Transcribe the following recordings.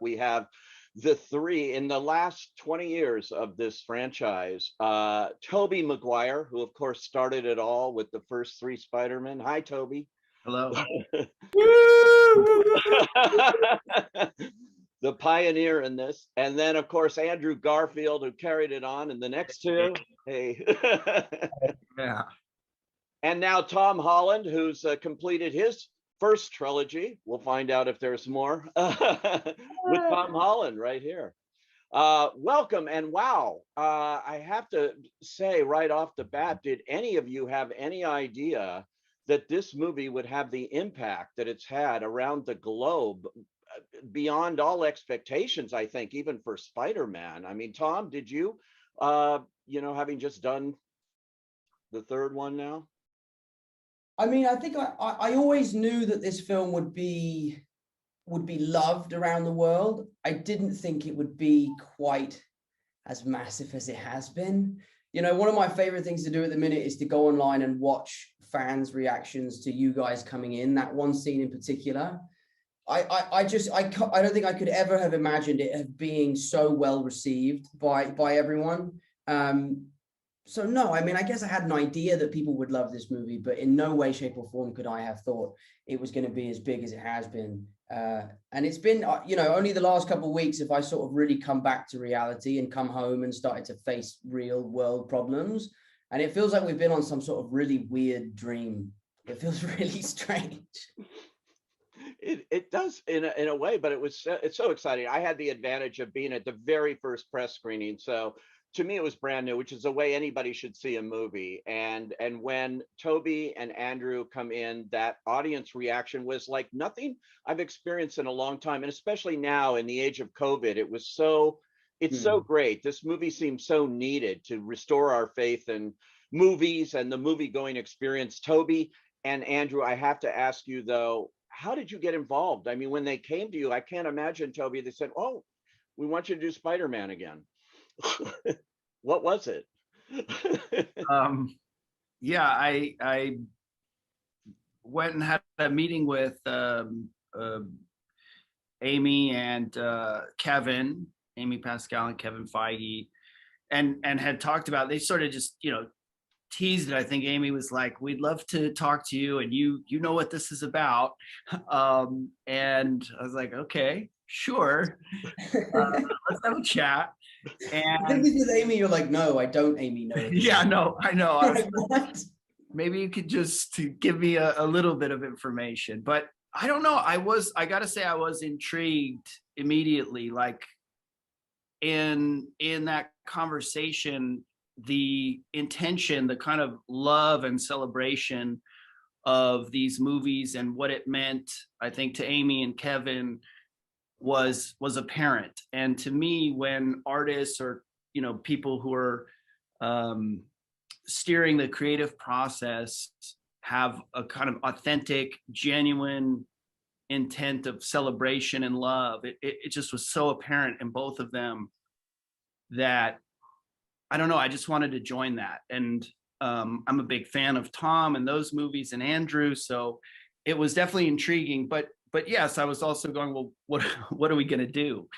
We have the three in the last 20 years of this franchise. Tobey Maguire, who of course started it all with the first three Spider-Man. Hi, Toby. Hello. The pioneer in this. And then, of course, Andrew Garfield, who carried it on in the next two. Hey. Yeah. And now Tom Holland, who's completed his first trilogy. We'll find out if there's more with Tom Holland right here. Welcome and wow. I have to say right off the bat, did any of you have any idea that this movie would have the impact that it's had around the globe beyond all expectations, I think, even for Spider-Man? I mean, Tom, did you, having just done the third one now? I mean, I think I always knew that this film would be loved around the world. I didn't think it would be quite as massive as it has been. You know, one of my favorite things to do at the minute is to go online and watch fans' reactions to you guys coming in. That one scene in particular, I don't think I could ever have imagined it being so well received by everyone. So no, I mean, I guess I had an idea that people would love this movie, but in no way, shape, or form could I have thought it was going to be as big as it has been. And it's been, only the last couple of weeks, if I sort of really come back to reality and come home and started to face real world problems. And it feels like we've been on some sort of really weird dream. It feels really strange. It does in a way, but it's so exciting. I had the advantage of being at the very first press screening, so to me it was brand new, which is the way anybody should see a movie. And when Toby and Andrew come in, that audience reaction was like nothing I've experienced in a long time, and especially now in the age of COVID, it's so great. This movie seems so needed to restore our faith in movies and the movie going experience. Toby and Andrew, I have to ask you though, how did you get involved? I mean, when they came to you, I can't imagine, Toby, they said, "Oh, we want you to do Spider-Man again." What was it? Yeah, I went and had a meeting with Amy and Kevin, Amy Pascal and Kevin Feige, and had talked about, they sort of just, teased it. I think Amy was like, "We'd love to talk to you, and you know what this is about." And I was like, "Okay, sure, let's have a chat." And I think this is Amy. You're like, "No, I don't, Amy. No." Yeah, no, I know. I was Like, what? Maybe you could just give me a little bit of information, but I don't know. I gotta say, I was intrigued immediately. Like in that conversation, the intention, the kind of love and celebration of these movies and what it meant, I think, to Amy and Kevin was apparent. And to me, when artists or people who are steering the creative process have a kind of authentic, genuine intent of celebration and love, it just was so apparent in both of them that, I don't know, I just wanted to join that. And I'm a big fan of Tom and those movies and Andrew, so it was definitely intriguing. But yes, I was also going, well, what are we going to do?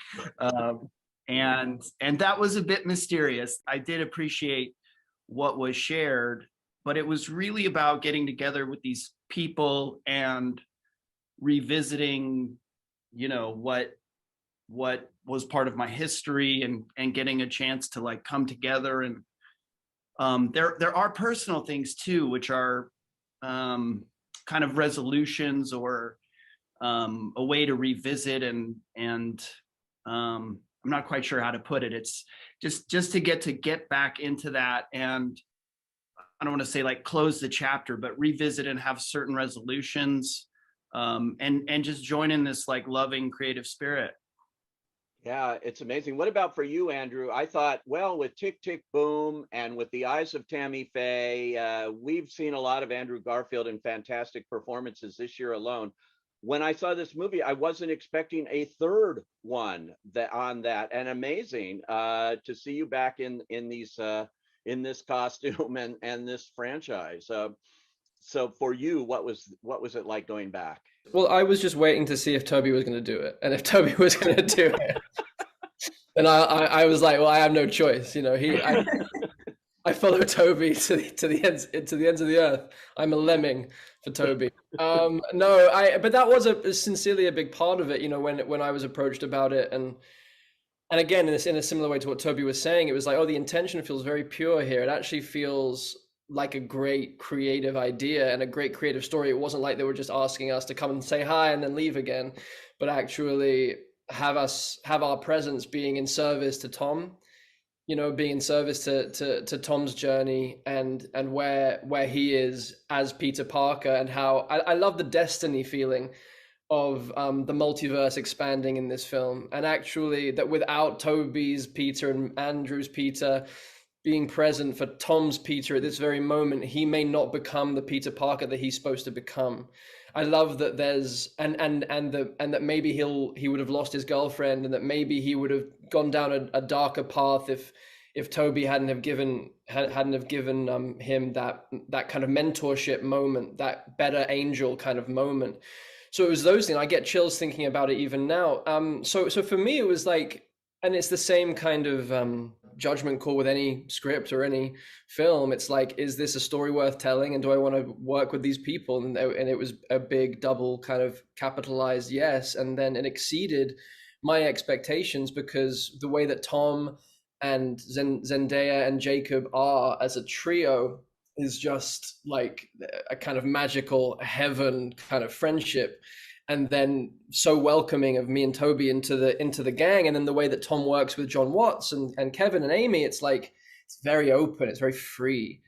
And that was a bit mysterious. I did appreciate what was shared, but it was really about getting together with these people and revisiting, what was part of my history, and getting a chance to like come together. And there are personal things too, which are kind of resolutions or a way to revisit, and I'm not quite sure how to put it. It's just to get back into that, and I don't want to say like close the chapter, but revisit and have certain resolutions, and just join in this like loving creative spirit. Yeah, it's amazing. What about for you, Andrew? I thought, well, with Tick, Tick, Boom and with the eyes of Tammy Faye, we've seen a lot of Andrew Garfield in fantastic performances this year alone. When I saw this movie, I wasn't expecting a third one on that, and amazing to see you back in this costume and this franchise. So for you, what was it like going back? Well, I was just waiting to see if Tobey was going to do it, and if Tobey was going to do it, then I was like, well, I have no choice. You know, I follow Tobey to the ends of the earth. I'm a lemming for Tobey. No, but that was sincerely a big part of it. You know, when I was approached about it, and again, in a similar way to what Tobey was saying, it was like, oh, the intention feels very pure here. It actually feels like a great creative idea and a great creative story. It wasn't like they were just asking us to come and say hi and then leave again, but actually have our presence being in service to Tom, you know, being in service to Tom's journey and where he is as Peter Parker, and how I love the destiny feeling of the multiverse expanding in this film, and actually that without Tobey's Peter and Andrew's Peter being present for Tom's Peter at this very moment, he may not become the Peter Parker that he's supposed to become. I love that there's and that maybe he would have lost his girlfriend, and that maybe he would have gone down a darker path if Tobey hadn't have given him that kind of mentorship moment, that better angel kind of moment. So it was those things. I get chills thinking about it even now. So for me, it was like, and it's the same kind of judgment call with any script or any film. It's like, is this a story worth telling, and do I want to work with these people? And it was a big double kind of capitalized yes, and then it exceeded my expectations, because the way that Tom and Zendaya and Jacob are as a trio is just like a kind of magical heaven kind of friendship, and then so welcoming of me and Tobey into the gang. And then the way that Tom works with John Watts and Kevin and Amy, it's like it's very open, it's very free.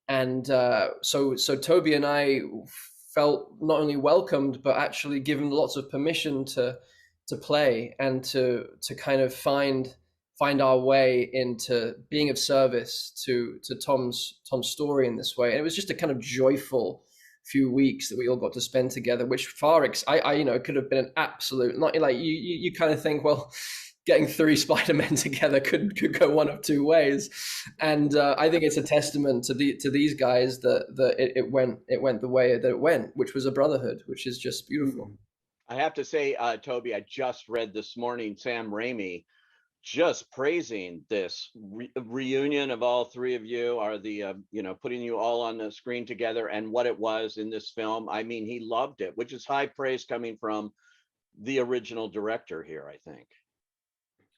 And so Tobey and I felt not only welcomed, but actually given lots of permission to play and to kind of find our way into being of service to Tom's story in this way. And it was just a kind of joyful few weeks that we all got to spend together, which I you know, could have been an absolute, not like you kind of think, well, getting 3 Spider-Men together could go one of two ways. And I think it's a testament to these guys that it went the way that it went, which was a brotherhood, which is just beautiful. I have to say, Toby, I just read this morning Sam Raimi just praising this reunion of all 3 of you, are the you know, putting you all on the screen together, and what it was in this film. I mean, he loved it, which is high praise coming from the original director here, I think.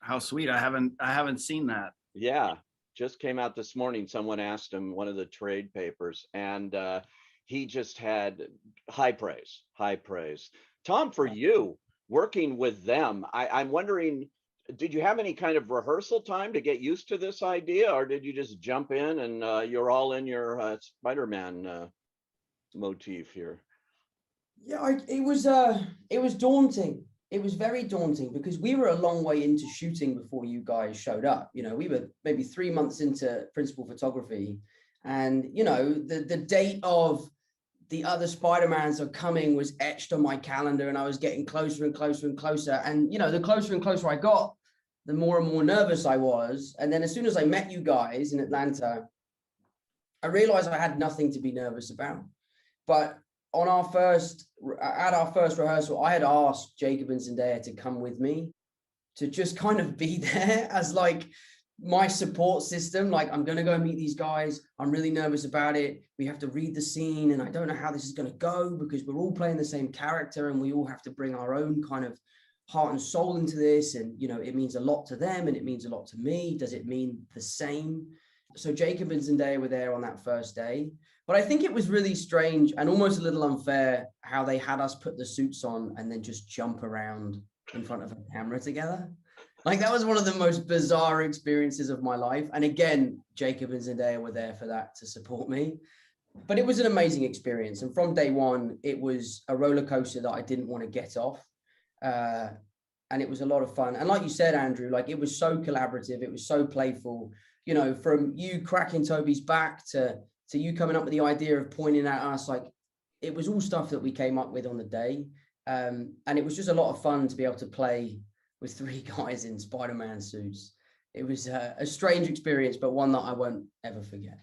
How sweet. I haven't seen that. Yeah, just came out this morning. Someone asked him, one of the trade papers, and he just had high praise. Tom, for you working with them, I'm wondering, did you have any kind of rehearsal time to get used to this idea, or did you just jump in and you're all in your Spider-Man motif here? Yeah, it was daunting. It was very daunting, because we were a long way into shooting before you guys showed up. You know, we were maybe 3 months into principal photography, and you know, the date of the other Spider-Mans are coming was etched on my calendar, and I was getting closer and closer and closer. And you know, the closer and closer I got, the more and more nervous I was. And then as soon as I met you guys in Atlanta, I realized I had nothing to be nervous about. But at our first rehearsal, I had asked Jacob and Zendaya to come with me, to just kind of be there as like my support system. Like, I'm going to go meet these guys. I'm really nervous about it. We have to read the scene, and I don't know how this is going to go, because we're all playing the same character, and we all have to bring our own kind of heart and soul into this. And, you know, it means a lot to them and it means a lot to me. Does it mean the same? So Jacob and Zendaya were there on that first day. But I think it was really strange and almost a little unfair how they had us put the suits on and then just jump around in front of a camera together. Like, that was one of the most bizarre experiences of my life. And again, Jacob and Zendaya were there for that, to support me. But it was an amazing experience. And from day one, it was a roller coaster that I didn't want to get off. And it was a lot of fun. And like you said, Andrew, like, it was so collaborative. It was so playful, you know, from you cracking Tobey's back to you coming up with the idea of pointing at us. Like, it was all stuff that we came up with on the day. And it was just a lot of fun to be able to play with 3 guys in Spider-Man suits. It was a strange experience, but one that I won't ever forget.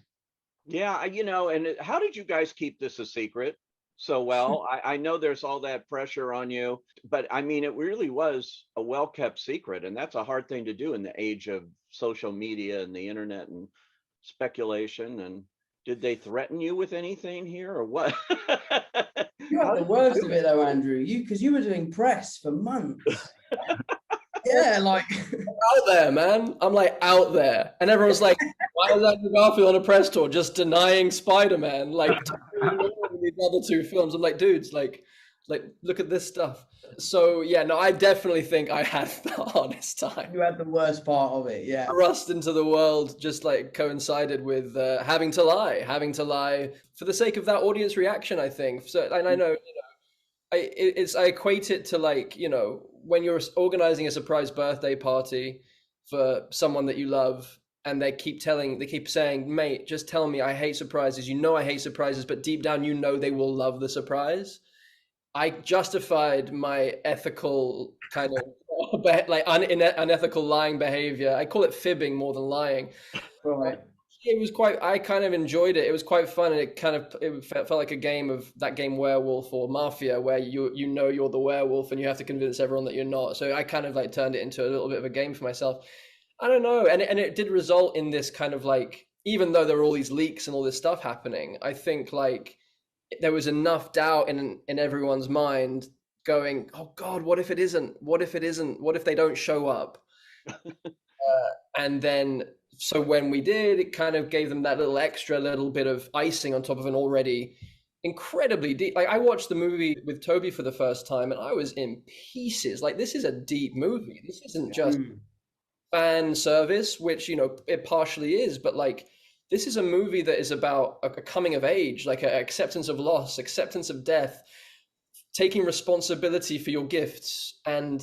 Yeah, you know, and how did you guys keep this a secret? so well. I know there's all that pressure on you, but I mean, it really was a well-kept secret, and that's a hard thing to do in the age of social media and the internet and speculation. And did they threaten you with anything here or what? You How had the did you worst do of it? it though, Andrew. Because you were doing press for months. Yeah, like Out there, man. I'm like out there, and everyone's like, "Why is Andrew Garfield on a press tour just denying Spider-Man? Like these other two films." I'm like, dudes, like look at this stuff. So yeah, no, I definitely think I had the hardest time. you had the worst part of it. Yeah. Thrust into the world just like coincided with having to lie for the sake of that audience reaction. I think so, and I know. I equate it to like, when you're organizing a surprise birthday party for someone that you love and they keep saying, mate, just tell me I hate surprises. I hate surprises, but deep down, they will love the surprise. I justified my ethical kind of like unethical lying behavior. I call it fibbing more than lying. Right. It was I kind of enjoyed it. It was quite fun, and it felt like a game of that game Werewolf or Mafia, where you're the werewolf and you have to convince everyone that you're not. So I kind of like turned it into a little bit of a game for myself. I don't know, and it did result in this kind of like, even though there were all these leaks and all this stuff happening, I think like there was enough doubt in everyone's mind going, oh God, what if it isn't? What if it isn't? What if they don't show up? And then, so when we did, it kind of gave them that little bit of icing on top of an already incredibly deep. Like I watched the movie with Toby for the first time, and I was in pieces. Like this is a deep movie. This isn't just fan service, which it partially is, but like this is a movie that is about a coming of age, like an acceptance of loss, acceptance of death, taking responsibility for your gifts, and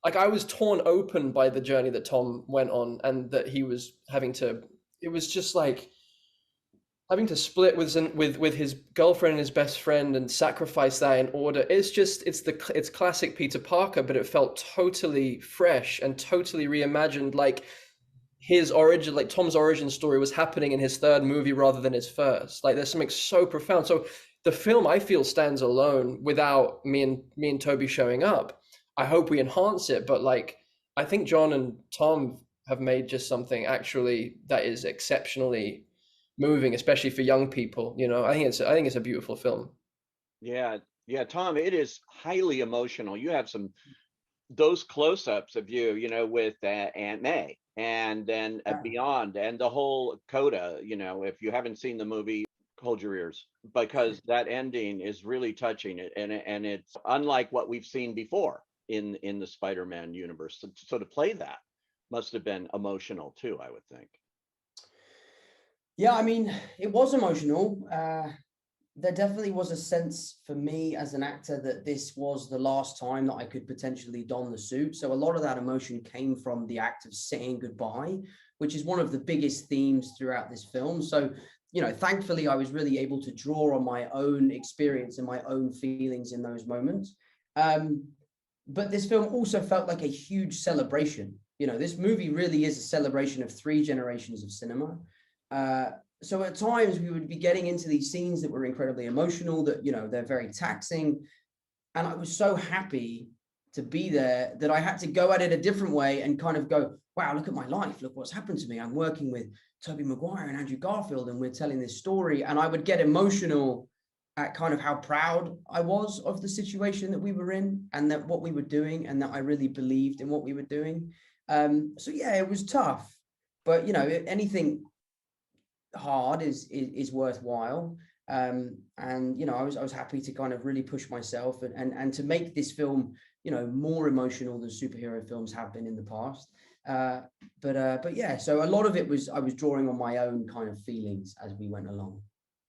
like I was torn open by the journey that Tom went on, and that he was having to. It was just like having to split with his girlfriend and his best friend and sacrifice that in order. It's classic Peter Parker, but it felt totally fresh and totally reimagined. Like his origin, like Tom's origin story was happening in his third movie rather than his first. Like there's something so profound. So the film, I feel, stands alone without me and Toby showing up. I hope we enhance it, but like I think John and Tom have made just something actually that is exceptionally moving, especially for young people. I think it's a beautiful film. Yeah, yeah, Tom, it is highly emotional. You have those close-ups of you, with Aunt May, and then beyond, and the whole coda. If you haven't seen the movie, hold your ears, because that ending is really touching. And it's unlike what we've seen before in the Spider-Man universe. So to play that must have been emotional too, I would think. Yeah, I mean, it was emotional. There definitely was a sense for me as an actor that this was the last time that I could potentially don the suit. So a lot of that emotion came from the act of saying goodbye, which is one of the biggest themes throughout this film. So, thankfully, I was really able to draw on my own experience and my own feelings in those moments. But this film also felt like a huge celebration. This movie really is a celebration of 3 generations of cinema. So at times we would be getting into these scenes that were incredibly emotional, that, they're very taxing. And I was so happy to be there that I had to go at it a different way and kind of go, wow, look at my life. Look what's happened to me. I'm working with Tobey Maguire and Andrew Garfield, and we're telling this story. And I would get emotional at kind of how proud I was of the situation that we were in, and that what we were doing, and that I really believed in what we were doing. So yeah, it was tough, but anything hard is worthwhile. And I was happy to kind of really push myself and to make this film more emotional than superhero films have been in the past. But yeah, so a lot of it was I was drawing on my own kind of feelings as we went along.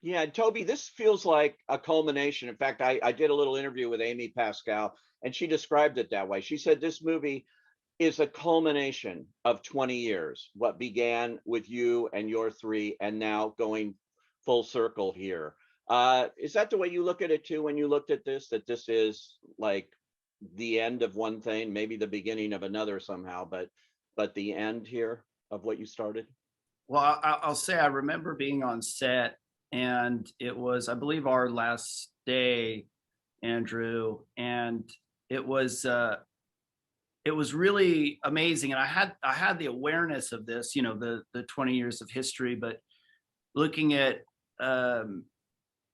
Yeah, Toby, this feels like a culmination. In fact, I did a little interview with Amy Pascal, and she described it that way. She said this movie is a culmination of 20 years, what began with you and your 3, and now going full circle here. Is that the way you look at it too when you looked at this, that this is like the end of one thing, maybe the beginning of another somehow, but the end here of what you started? Well, I'll say I remember being on set and it was, I believe, our last day, Andrew, and it was really amazing. And I had the awareness of this, you know, the 20 years of history, but looking at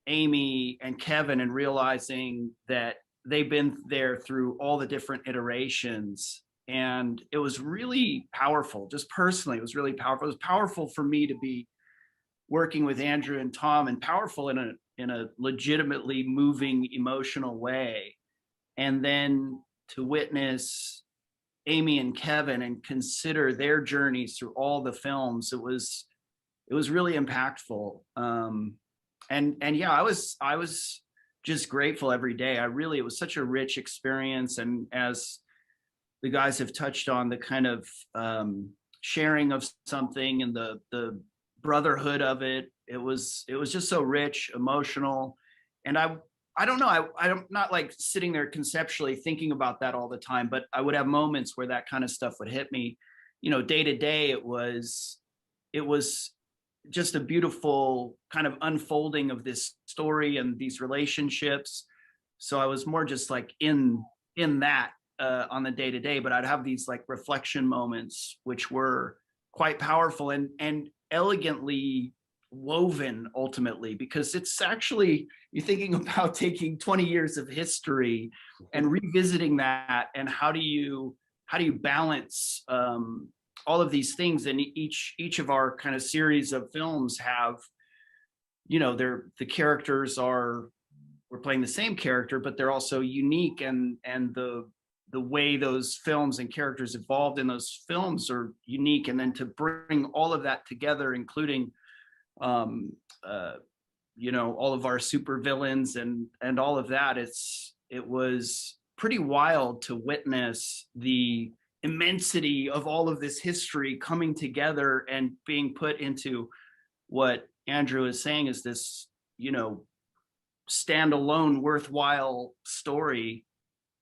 Amy and Kevin and realizing that they've been there through all the different iterations. And it was really powerful. Just personally, it was really powerful. It was powerful for me to be working with Andrew and Tom, and powerful in a legitimately moving, emotional way. And then to witness Amy and Kevin and consider their journeys through all the films, it was really impactful. And yeah, I was just grateful every day. It was such a rich experience. And as the guys have touched on, the kind of sharing of something and the brotherhood of it, it was just so rich, emotional. And I don't know, I'm not like sitting there conceptually thinking about that all the time, but I would have moments where that kind of stuff would hit me. You know, day to day, it was just a beautiful kind of unfolding of this story and these relationships. So I was more just like in that on the day to day, but I'd have these like reflection moments, which were quite powerful and elegantly woven ultimately, because it's actually, you're thinking about taking 20 years of history and revisiting that, and how do you balance all of these things. And each of our kind of series of films have, you know, the characters we're playing the same character, but they're also unique, and the way those films and characters evolved in those films are unique. And then to bring all of that together, including you know, all of our super villains and all of that, it was pretty wild to witness the immensity of all of this history coming together and being put into what Andrew is saying is this, you know, standalone worthwhile story.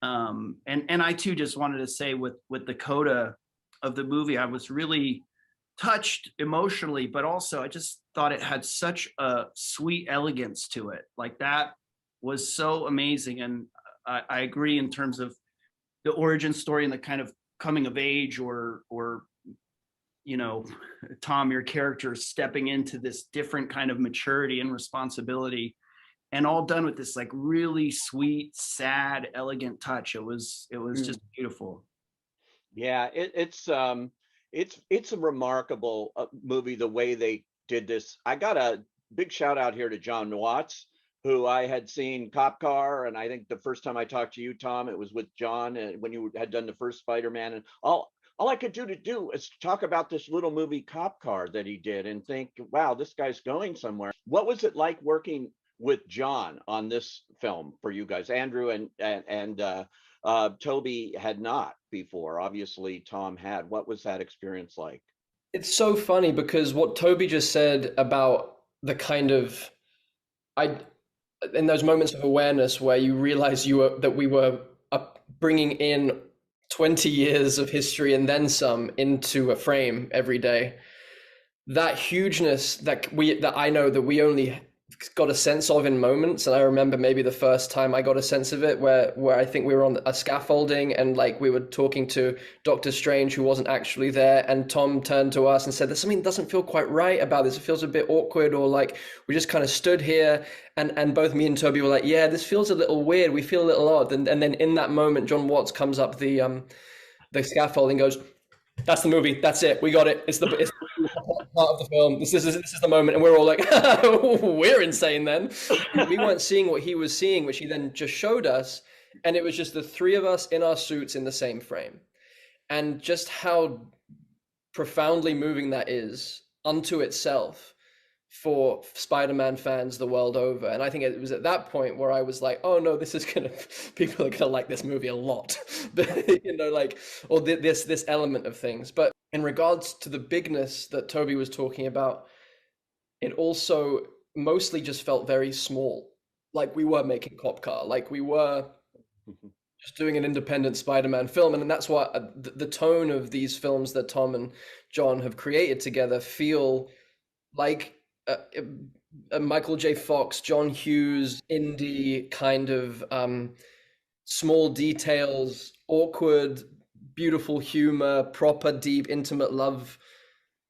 And I too just wanted to say with the coda of the movie, I was really touched emotionally, but also I just thought it had such a sweet elegance to it. Like, that was so amazing. And I agree in terms of the origin story and the kind of coming of age, or you know, Tom, your character stepping into this different kind of maturity and responsibility, and all done with this like really sweet, sad, elegant touch. It was just beautiful. Yeah, it's a remarkable movie, the way they did this. I got a big shout out here to John Watts, who I had seen Cop Car, and I think the first time I talked to you, Tom, it was with John, and when you had done the first Spider-Man, and all I could do is talk about this little movie Cop Car that he did, and think, wow, this guy's going somewhere. What was it like working with John on this film for you guys? Andrew and Toby had not before. Obviously, Tom had. What was that experience like? It's so funny because what Toby just said about the kind of, in those moments of awareness where you realize that we were bringing in 20 years of history and then some into a frame every day. That hugeness that I know that we only got a sense of in moments. And I remember maybe the first time I got a sense of it where I think we were on a scaffolding and like we were talking to Dr. Strange, who wasn't actually there, and Tom turned to us and said, there's something that doesn't feel quite right about this. It feels a bit awkward, or like we just kind of stood here and both me and Toby were like, yeah, this feels a little weird. We feel a little odd. And then in that moment, John Watts comes up the scaffolding, goes, that's the movie. That's it. We got it. It's the part of the film. This is the moment. And we're all like, we're insane then. We weren't seeing what he was seeing, which he then just showed us. And it was just the three of us in our suits in the same frame. And just how profoundly moving that is unto itself for Spider-Man fans the world over. And I think it was at that point where I was like, oh no, people are gonna like this movie a lot. You know, like, or this element of things. But in regards to the bigness that Toby was talking about, it also mostly just felt very small. Like we were making Cop Car, like we were just doing an independent Spider-Man film. And that's why the tone of these films that Tom and John have created together feel like Michael J. Fox, John Hughes, indie kind of small details, awkward, beautiful humor, proper, deep, intimate love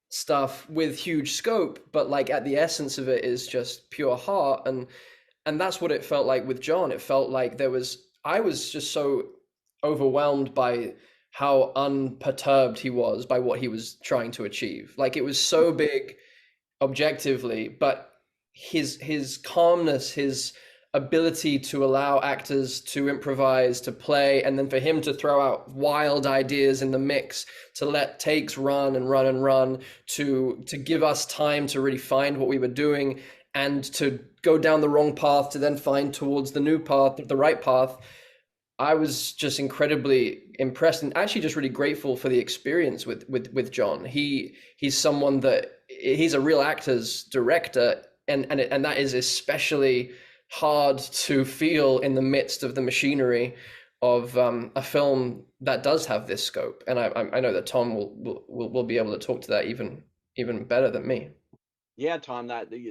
stuff with huge scope, but like at the essence of it is just pure heart. And that's what it felt like with John. It felt like I was just so overwhelmed by how unperturbed he was by what he was trying to achieve. Like it was so big objectively, but his calmness, his ability to allow actors to improvise, to play, and then for him to throw out wild ideas in the mix, to let takes run and run and run, to give us time to really find what we were doing, and to go down the wrong path to then find towards the new path, the right path. I was just incredibly impressed and actually just really grateful for the experience with John. He's someone that he's a real actor's director, and that is especially hard to feel in the midst of the machinery of a film that does have this scope. And I know that Tom will be able to talk to that even better than me. Yeah, Tom,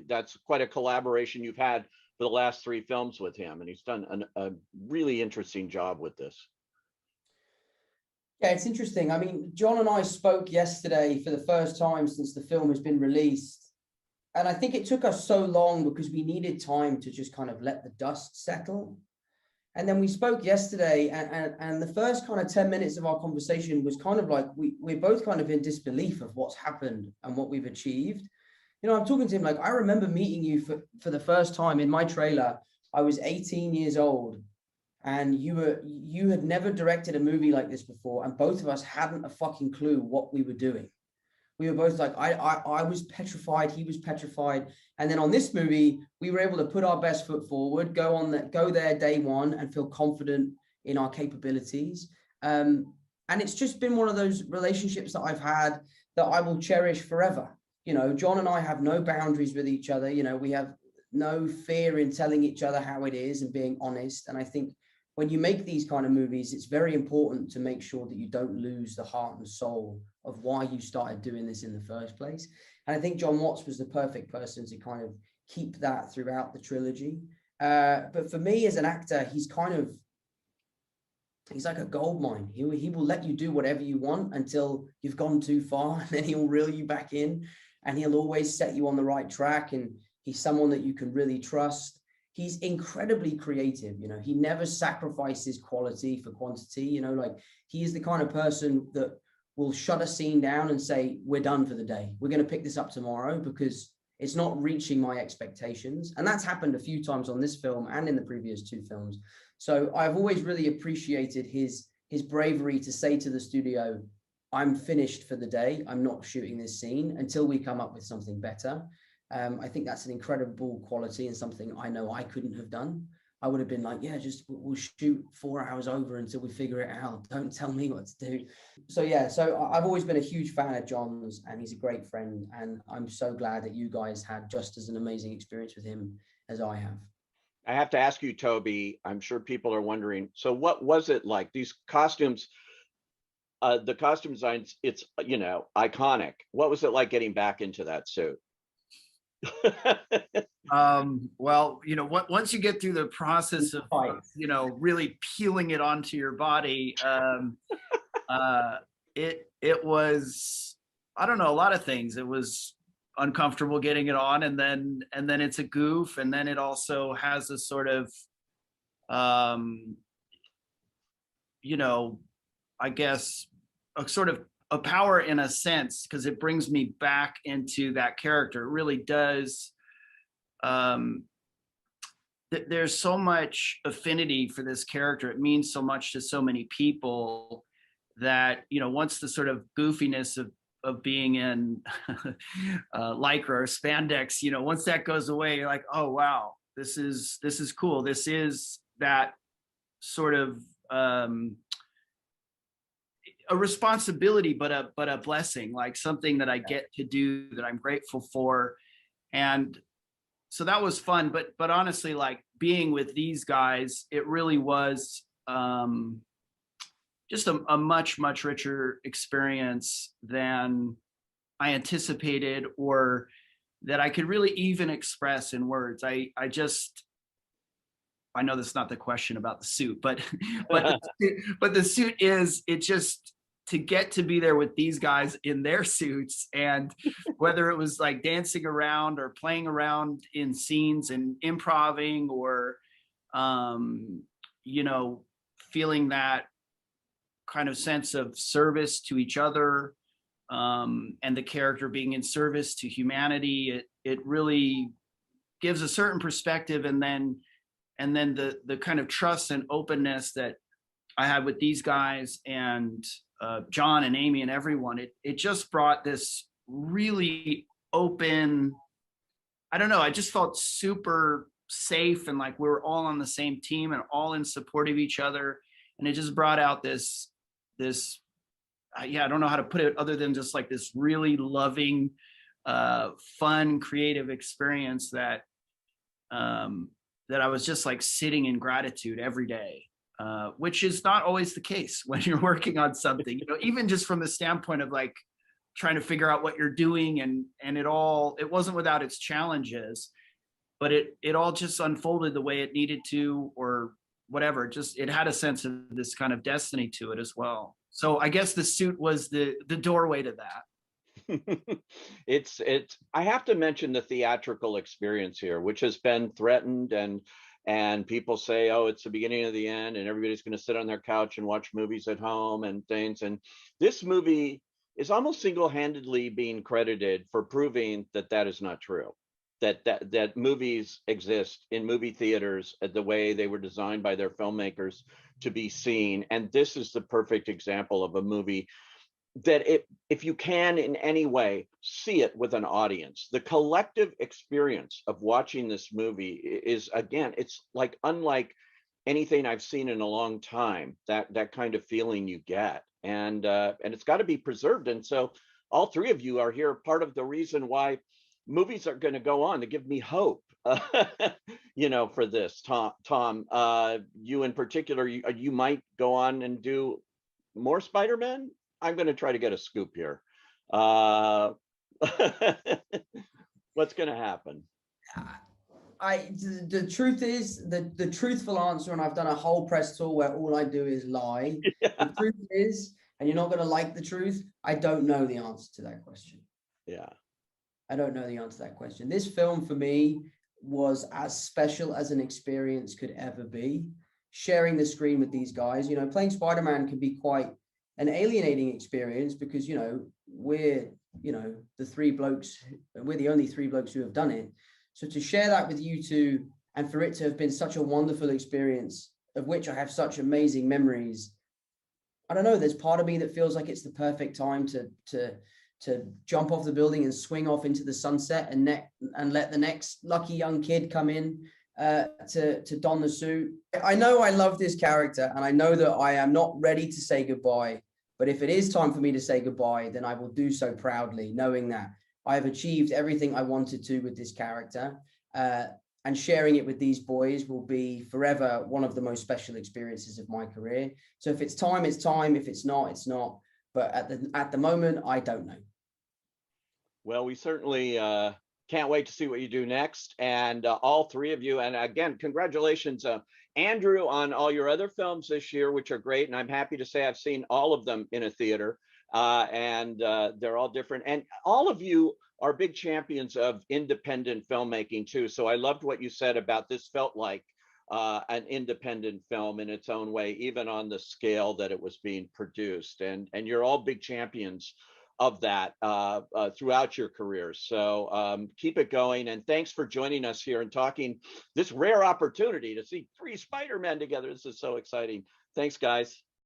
that's quite a collaboration you've had for the last 3 films with him, and he's done a really interesting job with this. Yeah, it's interesting. I mean, John and I spoke yesterday for the first time since the film has been released. And I think it took us so long because we needed time to just kind of let the dust settle. And then we spoke yesterday, and the first kind of 10 minutes of our conversation was kind of like we're both kind of in disbelief of what's happened and what we've achieved. You know, I'm talking to him like, I remember meeting you for the first time in my trailer. I was 18 years old, and you had never directed a movie like this before, and both of us hadn't a fucking clue what we were doing. We were both like, I was petrified, he was petrified. And then on this movie, we were able to put our best foot forward, go there day one and feel confident in our capabilities. And it's just been one of those relationships that I've had that I will cherish forever. You know, John and I have no boundaries with each other. You know, we have no fear in telling each other how it is and being honest. And I think when you make these kind of movies, it's very important to make sure that you don't lose the heart and soul of why you started doing this in the first place. And I think John Watts was the perfect person to kind of keep that throughout the trilogy. But for me as an actor, he's like a gold mine. He will let you do whatever you want until you've gone too far, and then he'll reel you back in, and he'll always set you on the right track. And he's someone that you can really trust. He's incredibly creative. You know, he never sacrifices quality for quantity. You know, like he is the kind of person that will shut a scene down and say, we're done for the day. We're going to pick this up tomorrow because it's not reaching my expectations. And that's happened a few times on this film and in the previous 2 films. So I've always really appreciated his bravery to say to the studio, I'm finished for the day. I'm not shooting this scene until we come up with something better. I think that's an incredible quality and something I know I couldn't have done. I would have been like, yeah, just we'll shoot 4 hours over until we figure it out. Don't tell me what to do. So yeah, so I've always been a huge fan of John's, and he's a great friend. And I'm so glad that you guys had just as an amazing experience with him as I have. I have to ask you, Toby, I'm sure people are wondering, so what was it like? These costumes, the costume designs, it's, you know, iconic. What was it like getting back into that suit? Well, you know, once you get through the process of, you know, really peeling it onto your body, it was, I don't know, a lot of things. It was uncomfortable getting it on, and then it's a goof, and then it also has a sort of, you know, I guess a sort of a power in a sense, because it brings me back into that character. It really does. There's so much affinity for this character. It means so much to so many people that, you know, once the sort of goofiness of being in lycra or spandex, you know, once that goes away, you're like, oh wow, this is cool. This is that sort of a responsibility, but a blessing, like something that I get to do that I'm grateful for. And so that was fun. But honestly, like being with these guys, it really was just a much richer experience than I anticipated or that I could really even express in words. I know that's not the question about the suit, but the suit is, it just, to get to be there with these guys in their suits, and whether it was like dancing around or playing around in scenes and improving, or you know, feeling that kind of sense of service to each other, and the character being in service to humanity, it really gives a certain perspective. And then the kind of trust and openness that I had with these guys, and John and Amy and everyone, it just brought this really open, I don't know, I just felt super safe, and like we were all on the same team and all in support of each other. And it just brought out this yeah, I don't know how to put it other than just like this really loving, fun, creative experience that I was just like sitting in gratitude every day, which is not always the case when you're working on something, you know, even just from the standpoint of like trying to figure out what you're doing, and it wasn't without its challenges, but it all just unfolded the way it needed to, or whatever. Just, it had a sense of this kind of destiny to it as well. So I guess the suit was the doorway to that. It's I have to mention the theatrical experience here, which has been threatened, and people say, oh, it's the beginning of the end and everybody's going to sit on their couch and watch movies at home and things. And this movie is almost single-handedly being credited for proving that that is not true. That movies exist in movie theaters the way they were designed by their filmmakers to be seen. And this is the perfect example of a movie that if you can in any way see it with an audience, the collective experience of watching this movie is, again, it's like unlike anything I've seen in a long time, that kind of feeling you get. And it's got to be preserved. And so all three of you are here, part of the reason why movies are going to go on, to give me hope, you know, for this. Tom, you in particular, you might go on and do more Spider-Man. I'm going to try to get a scoop here. What's going to happen? The truth is, the truthful answer, and I've done a whole press tour where all I do is lie. Yeah. The truth is, and you're not going to like the truth, I don't know the answer to that question. Yeah. I don't know the answer to that question. This film for me was as special as an experience could ever be. Sharing the screen with these guys, you know, playing Spider-Man can be quite an alienating experience because, you know, we're the only three blokes who have done it. So to share that with you two, and for it to have been such a wonderful experience, of which I have such amazing memories, I don't know, there's part of me that feels like it's the perfect time to jump off the building and swing off into the sunset and let the next lucky young kid come in to don the suit. I know I love this character, and I know that I am not ready to say goodbye, but if it is time for me to say goodbye, then I will do so proudly, knowing that I have achieved everything I wanted to with this character, and sharing it with these boys will be forever one of the most special experiences of my career. So if it's time, it's time. If it's not, it's not. But at the moment, I don't know. Well, we certainly can't wait to see what you do next. And all three of you, and again, congratulations, Andrew, on all your other films this year, which are great. And I'm happy to say I've seen all of them in a theater, and they're all different. And all of you are big champions of independent filmmaking too. So I loved what you said about this felt like an independent film in its own way, even on the scale that it was being produced. And you're all big champions of that throughout your careers. So keep it going. And thanks for joining us here and talking this rare opportunity to see three Spider-Men together. This is so exciting. Thanks, guys.